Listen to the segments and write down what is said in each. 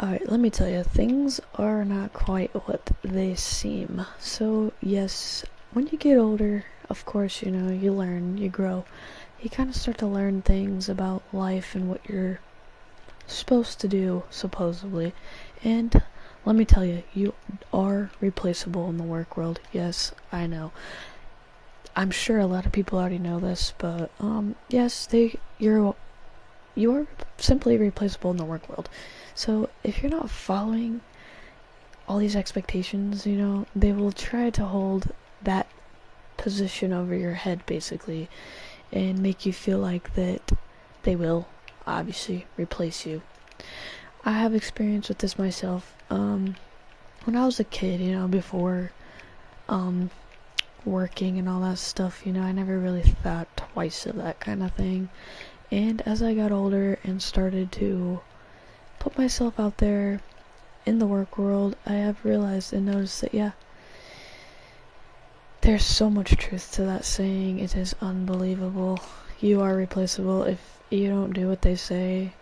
Alright, let me tell you, things are not quite what they seem. So, yes, when you get older, of course, you learn, you grow. You kind of start to learn things about life and what you're supposed to do, supposedly. And let me tell you, you are replaceable in the work world. Yes, I know. I'm sure a lot of people already know this, but yes, you are simply replaceable in the work world. So if you're not following all these expectations, they will try to hold that position over your head basically and make you feel like that they will obviously replace you. I have experience with this myself. When I was a kid, before um working and all that stuff, I never really thought twice of that kind of thing. And as I got older and started to put myself out there in the work world, I have realized and noticed that, yeah, there's so much truth to that saying. It is unbelievable. You are replaceable. If you don't do what they say,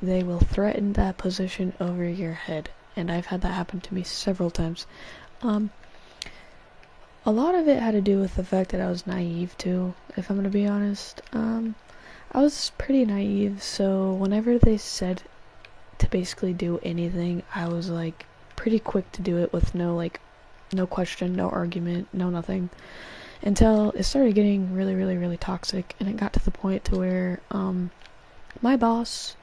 they will threaten that position over your head. And I've had that happen to me several times. A lot of it had to do with the fact that I was naive too, if I'm gonna be honest. I was pretty naive, so whenever they said to basically do anything, I was like pretty quick to do it with no question, no argument, no nothing. Until it started getting really, really, really toxic, and it got to the point to where my boss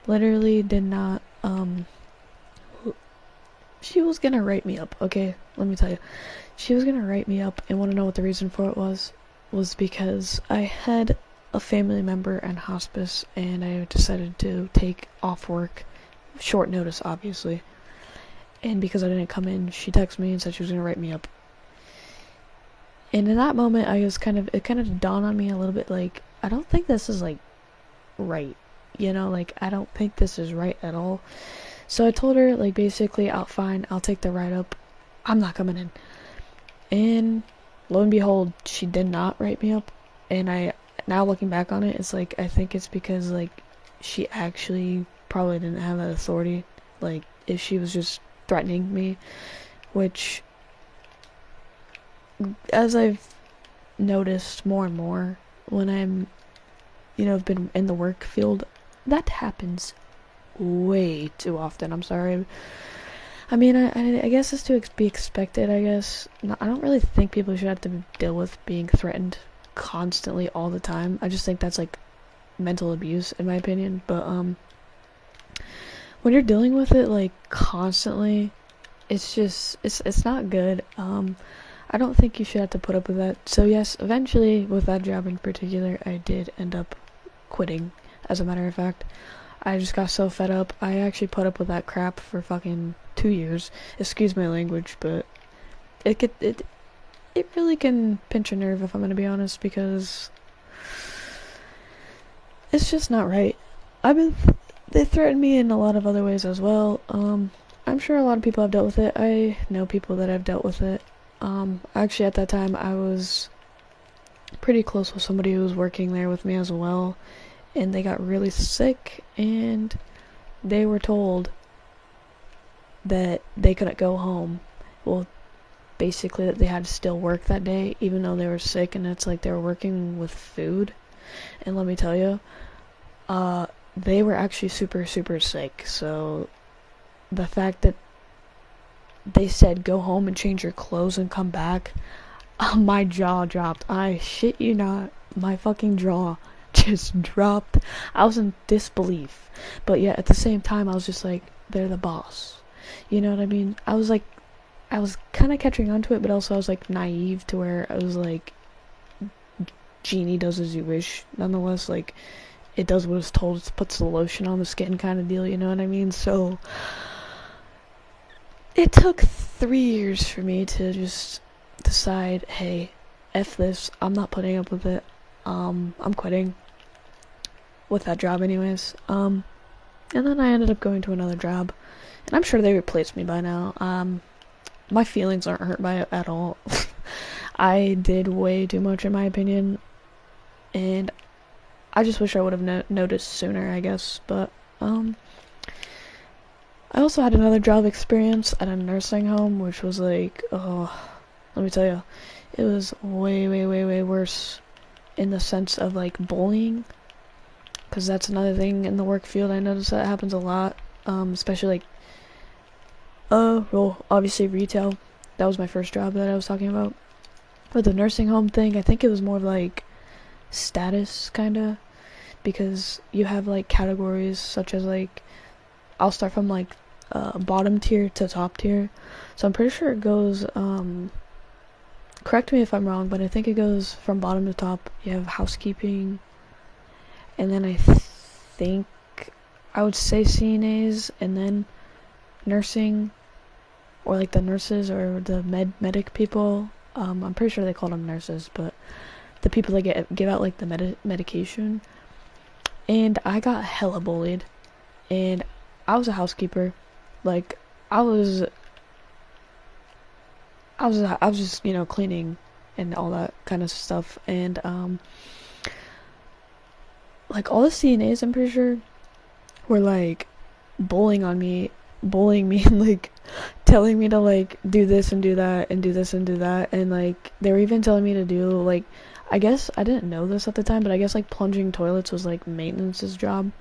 literally did not she was gonna write me up, okay? Let me tell you. She was gonna write me up, and want to know what the reason for it was because I had a family member in hospice, and I decided to take off work, short notice obviously, and because I didn't come in, she texted me and said she was gonna write me up. And in that moment, it kind of dawned on me a little bit, like, I don't think this is like right, like I don't think this is right at all. So I told her, like, basically, fine, I'll take the write up, I'm not coming in. And lo and behold, she did not write me up. And now looking back on it, it's like, I think it's because, like, she actually probably didn't have that authority. Like, if she was just threatening me, which, as I've noticed more and more, when I'm, been in the work field, that happens way too often. I'm sorry. I mean, I guess it's to be expected, I guess. No, I don't really think people should have to deal with being threatened constantly all the time. I just think that's like mental abuse in my opinion. But when you're dealing with it like constantly, it's not good. I don't think you should have to put up with that. So yes, eventually with that job in particular, I did end up quitting, as a matter of fact. I just got so fed up. I actually put up with that crap for fucking 2 years. Excuse my language, but it really can pinch a nerve, if I'm gonna be honest, because it's just not right. They threatened me in a lot of other ways as well. I'm sure a lot of people have dealt with it. I know people that have dealt with it. Actually at that time I was pretty close with somebody who was working there with me as well, and they got really sick, and they were told that they couldn't go home. Well, basically that they had to still work that day even though they were sick, and it's like they were working with food. And let me tell you, they were actually super, super sick, so the fact that they said go home and change your clothes and come back, my jaw dropped. I shit you not, my fucking jaw just dropped. I was in disbelief, but yet at the same time I was just like, they're the boss, you know what I mean? I was kind of catching on to it, but also I was like naive to where I was like, genie does as you wish, nonetheless. Like, it does what it's told, it puts the lotion on the skin kind of deal, you know what I mean? So it took 3 years for me to just decide, hey, F this, I'm not putting up with it. I'm quitting with that job anyways. And then I ended up going to another job, and I'm sure they replaced me by now. My feelings aren't hurt by it at all. I did way too much in my opinion, and I just wish I would have noticed sooner, I guess. But I also had another job experience at a nursing home, which was like, oh, let me tell you, it was way, way, way, way worse in the sense of like bullying, because that's another thing in the work field. I notice that happens a lot, especially like, well, obviously retail. That was my first job that I was talking about. But the nursing home thing, I think it was more of like status, kinda, because you have like categories such as like, I'll start from like bottom tier to top tier. So I'm pretty sure it goes, correct me if I'm wrong, but I think it goes from bottom to top. You have housekeeping, and then I think I would say CNAs, and then nursing, or like the nurses or the medic people. I'm pretty sure they call them nurses, but the people that give out like the medication. And I got hella bullied, and I was a housekeeper. Like I was I was just, cleaning and all that kind of stuff, and like all the CNAs, I'm pretty sure, were like bullying me, and like telling me to like do this and do that and do this and do that, and like they were even telling me to do like, I guess I didn't know this at the time, but I guess like plunging toilets was like maintenance's job.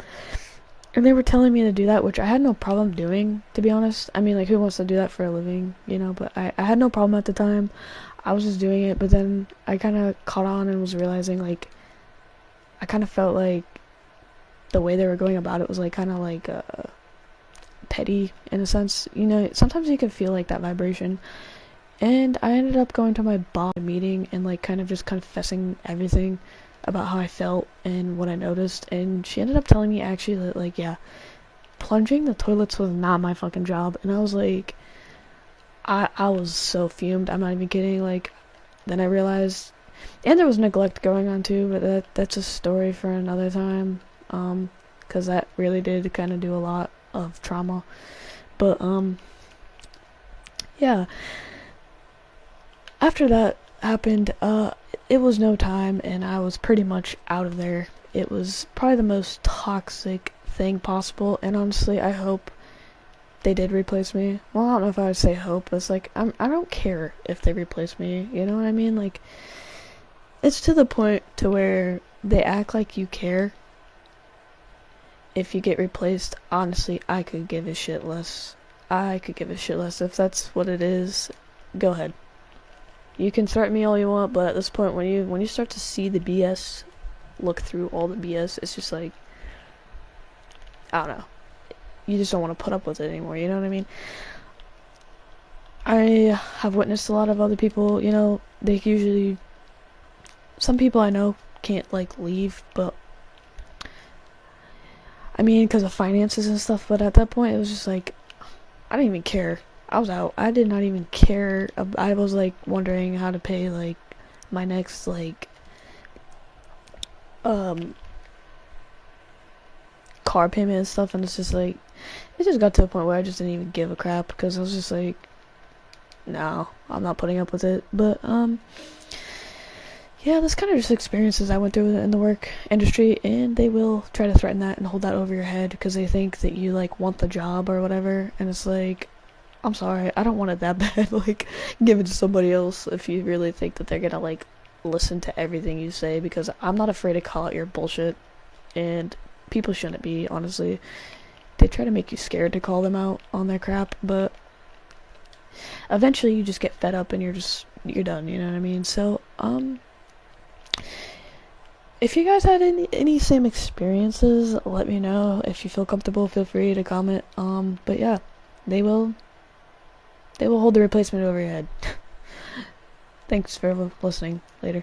And they were telling me to do that, which I had no problem doing, to be honest. I mean, like, who wants to do that for a living, But I had no problem at the time. I was just doing it, but then I kind of caught on and was realizing, like, I kind of felt like the way they were going about it was, like, kind of, like, petty, in a sense. Sometimes you can feel, like, that vibration. And I ended up going to my boss meeting and, like, kind of just confessing everything about how I felt and what I noticed, and she ended up telling me actually that, like, yeah, plunging the toilets was not my fucking job. And I was like, I was so fumed, I'm not even kidding. Like, then I realized, and there was neglect going on too, but that's a story for another time, because that really did kind of do a lot of trauma. But yeah, after that happened, it was no time, and I was pretty much out of there. It was probably the most toxic thing possible, and honestly, I hope they did replace me. Well, I don't know if I would say hope. It's like, I don't care if they replace me. You know what I mean? Like, it's to the point to where they act like you care. If you get replaced, honestly, I could give a shit less. I could give a shit less. If that's what it is, go ahead. You can threaten me all you want, but at this point, when you start to see the BS, look through all the BS, it's just like, I don't know. You just don't want to put up with it anymore, you know what I mean? I have witnessed a lot of other people, they usually, some people I know can't, like, leave, but, I mean, because of finances and stuff, but at that point, it was just like, I didn't even care. I was out. I did not even care. I was, like, wondering how to pay, like, my next, like, car payment and stuff, and it's just like, it just got to a point where I just didn't even give a crap, because I was just like, no, I'm not putting up with it. But yeah, that's kind of just experiences I went through in the work industry, and they will try to threaten that and hold that over your head because they think that you, like, want the job or whatever, and it's like, I'm sorry, I don't want it that bad. Like, give it to somebody else if you really think that they're gonna, like, listen to everything you say, because I'm not afraid to call out your bullshit, and people shouldn't be, honestly. They try to make you scared to call them out on their crap, but eventually you just get fed up and you're done, you know what I mean? So, if you guys had any same experiences, let me know. If you feel comfortable, feel free to comment. But yeah, they will hold the replacement over your head. Thanks for listening. Later.